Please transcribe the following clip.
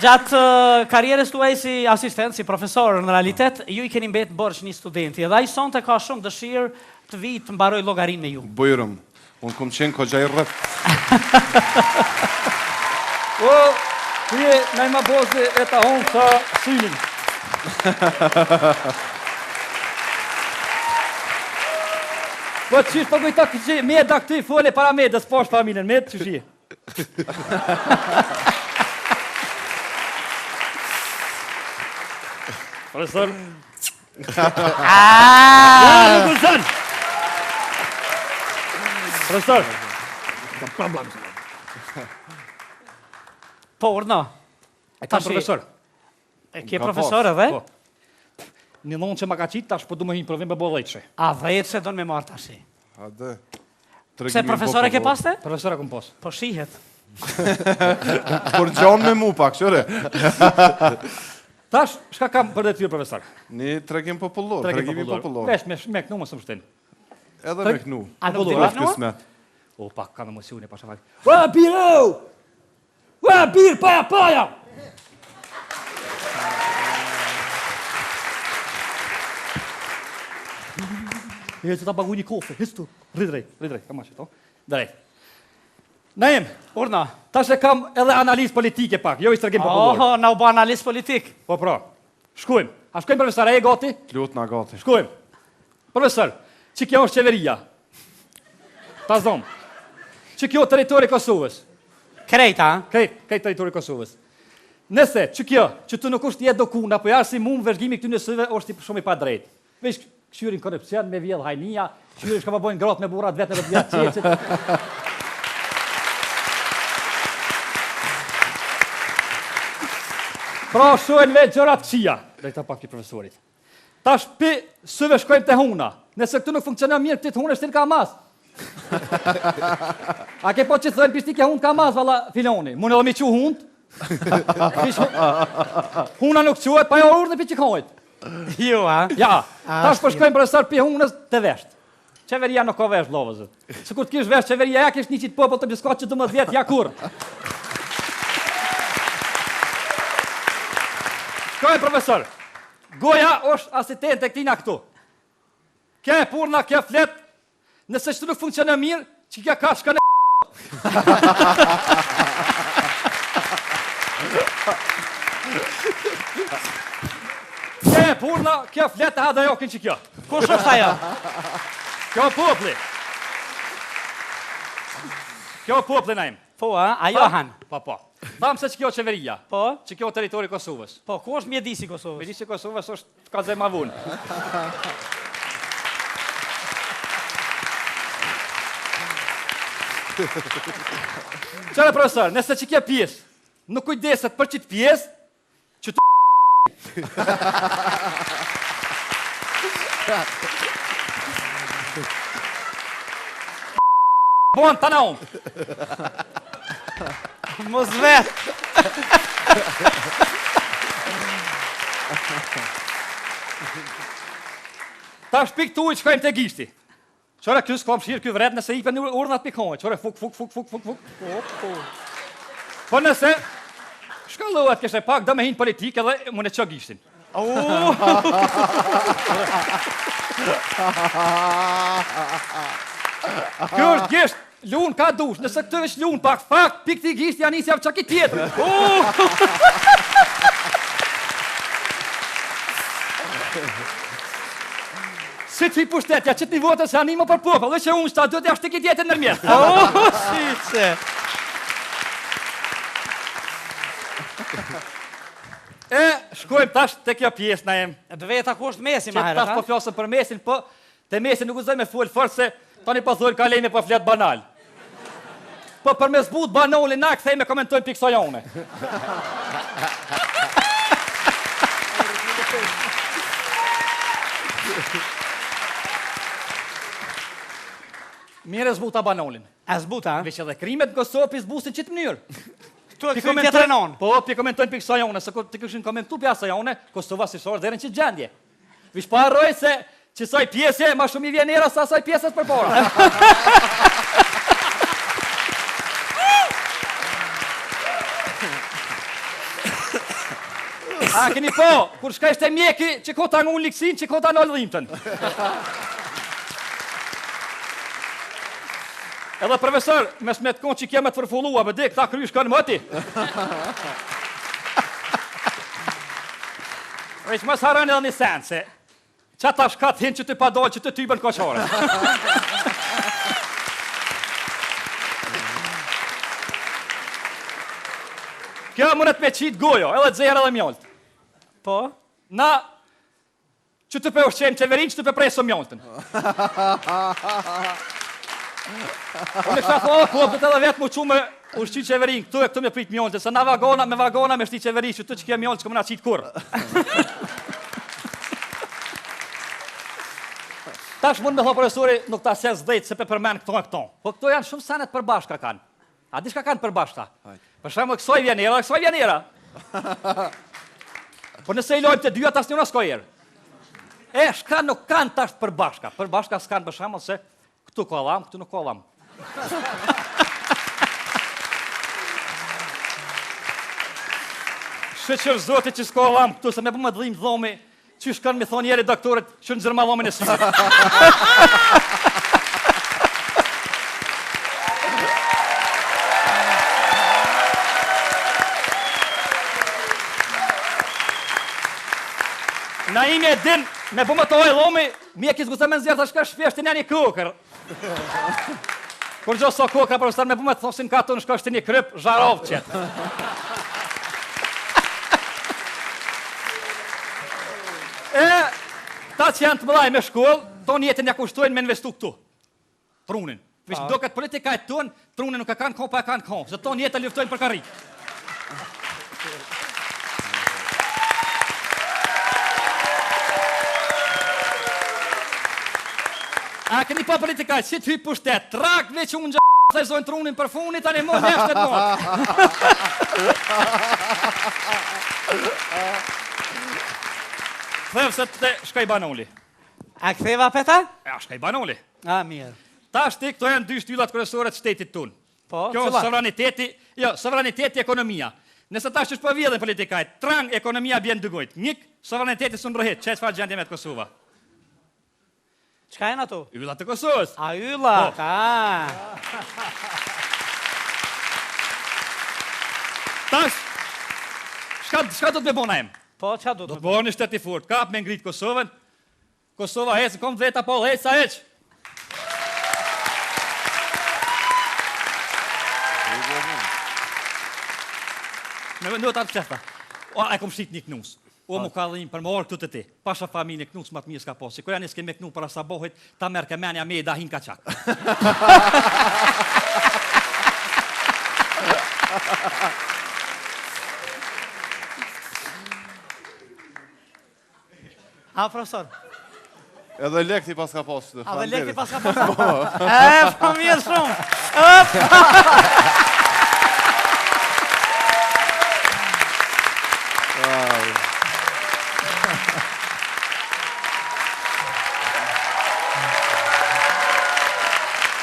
Gjatë karrierës tuaj si asistent, si profesor, në realitet, ju I keni mbetë bërsh një studenti, edhe ai sonte ka shumë dëshirë të vijë të mbaroj llogarinë me ju. Bujrëm, unë kom qenë kogja I rrët. O, je najma boze e ta honë sa synin. Po qysh po kujta që me da këty fole para me, dhe s'pash familjen, me të qysh je. Profesor. Nuk u zën. Profesor. Po, urna. E kam profesor. E ke profesor edhe? Po. Një nonë që ma ka qitë, tash po du më hinë provim me bo dhejtëshe. A dhejtëshe do në me marë tashi. Ade. Pse profesore ke paste? Profesora kom pas. Po shihet. Por gjonë me mu pak, qëre. Tash, shka kam për detyrë, profesor? Një tregim popullor, tregimi popullor. Vesh, me kënu më së më shten. Edhe me kënu. A nuk di Popullor, me kënu? Kismet. O, pak kam emocione, pasha fakt. Ua, biro! Ua, bir, paja! E që ta pagu një kofe, histu. Ridrej, kam ashe to. Drej. Naim, Urna. tash e kam edhe analizë politike pak, jo I stërgim popullor. Oho, na u bë analist politik. Po pra, shkojmë. A shkojmë, profesor, a e gati? Lut na gati. Shkojmë. Profesor, që kjo është qeveria? Ta zonë. Që kjo teritori Kosovës? Krejta, Kejt teritori Kosovës. Nëse, që kjo, që të nuk është jetë dokuna, po jarë si mund vëzhgimi këty nësëve është shumë I pa drejt. Vesh këshyrin korupcion me vjedh hajnia, këshyrin shka pa bojnë gratë me burat vetë në vjetë qecit. Pra shojnë vetë gjërat qia, dhe ta pak I profesorit. Tash pi sëve shkojmë të huna, nëse këtu nuk funksionon mirë, këtë hunë është të ka mas. A ke po që thënë pishti ke hunë ka mas, vala filoni, mune dhe mi që hunë? Huna nuk quhet, pa jo urë dhe pi që kojt. ju, a? Ja, tash po shkojmë profesor pi hunës të vesht. Qeveria nuk ka vesht, lovëzët. Se kur t'kish vesht qeveria, ja kish një qitë popull të biskot që 12 vjetë, ja kur. Shkojmë profesor, goja është asistent e këtina këtu. Kja e purna, kja flet, nëse që nuk funksionon mirë, që kja ka shka në Kja e purna, kja flet e hada jokin që kja. Kush është ajo? Kjo popli. Kjo popli naim. Po, a? Ajo han. Po. Thamë se që kjo qeveria, Po? që kjo teritori Kosovës. Po, ku është mjedisi Kosovës? Mjedisi Kosovës është ka zema vunë. Qëre profesor, nëse që kje pjesë, nuk kujdeset për qitë pjesë, që të Bon, të na unë. Mos vetë. Ta shpik të ujë që kajmë të gishti. Qore, kjo s'kam shirë, kjo vret nëse ipe në urnat pikojnë. Qore, fuk. Po nëse, shkallohet kështë e pak, do me hinë politikë edhe mune që gishtin. Kjo është gisht, lunë ka dush, nëse këtë vesh lunë pak fakt, pik t'i gisht janë isja qaki tjetër. Si t'i pushtetja, që t'i votës janë ima për popë, dhe që unë shta dhëtë jashtë t'i ki tjetër nërmjetë. Shiqe. E, shkojmë tash të kjo pjesë na jem. Dhe veta ku është mesi, Që ma herët, tash po flasëm për mesin, po të mesin nuk uzoj me full fort se tani po thojnë ka lejme po flet banal. Po për me zbut banali na kthej me komentojnë piksa jone. Mire zbuta banalin. A zbuta? Veç edhe krimet në Kosovë pi zbusin qitë mënyrë. Tu e kësoj tjetër non. Po, pi komentojnë piksa jone, se kur të këshin komentu pjasa jone, Kosova si shorë dherën qitë gjendje. Vish pa harroj se që saj pjesje, ma shumë I vjen era sa saj pjesës për para. A keni po, kur shka ishte mjeki, që kota nga unë liksin, që kota në dhimtën. Edhe profesor, mes me të konë që kje me të përfullua, me dik, ta kry shkanë më ti. Veç mas harën edhe një sen, se që ta shkat hinë që të padojë që të tybën koqare. Kjo mënet me qitë gojo, edhe dzerë edhe mjollët. Po? Na, që të pe ushqenë qeverin, që të pe presë mjollëtën. Unë e kësha thua, kopët edhe vetë mu që me ushqi qeverin, këtu e këtu me prit mjollëtën, se na vagona me shti qeverin, që të që kje mjollët, që këmë na qitë kurë. Tash mund me thua profesori, nuk ta ses dhejtë se pe përmen këto e këto. Po këto janë shumë sanet përbashka kanë. A di shka kanë përbashka? Për shemë kësoj vjenera dhe kësoj vjenera. Po nëse i lojmë të dyja, tas njëna s'ko erë. E, shka nuk kanë tash përbashka. Përbashka s'kanë për shemë se këtu ko alam, këtu nuk ko alam. Shëqër zote që s'ko alam këtu, se me bu më dhim dhomi, që shkanë me thonë jeri doktorit që në zërma dhomin e si. Na imi e din, me bu më të ojë dhomi, mjekis gusa me nëzirë të shka shpjesht të një një kokër. Kur gjo so kokra, profesor, me bu më të thosin ka të në shka shtë një kryp, zharov qëtë. E, ta që janë të mëdhaj me shkollë, tonë jetën ja kushtojnë me investu këtu. Prunin. Vishë do këtë politika e tonë, prunin nuk e kanë kohë, pa e kanë kohë, se tonë jetën luftojnë për karikë. A këni pa politikaj, si të hyjë pushtet, trak veç unë gjë, se zojnë trunin për funit, tani mund neshtet mund. Thevë se të shkaj banoli. A ktheva peta? Ja, shkaj banoli. A, mirë. Ta shti, këto janë dy shtyllat kërësore të shtetit tunë. Po, Kjo cila? sovraniteti, jo, sovraniteti ekonomia. Nëse ta shtë përvjedhen politikaj, trang ekonomia bjen dëgojt. Njik, sovraniteti së ndrohet, që çfarë gjendje me të Kosova? Qka janë ato? Yllat të Kosovës. A yllat, a. Tash, shka do të me bona em? Po, qa do Do të të bëhë një shteti fort, kap me ngrit Kosovën. Kosova hecë, kom dheta po, hecë sa heqë. Me vendohet atë qefta. O, e kom shqit një knus. O, mu ka dhim për më orë këtë të ti. Pasha familje knus më të mirë s'ka po. Si kërja një s'ke me knu për asa bohit, ta merë ke menja me i dahin ka qak. A, profesor? Edhe lekti pas ka pas. A, dhe lekti pas ka pas? E, po mirë shumë.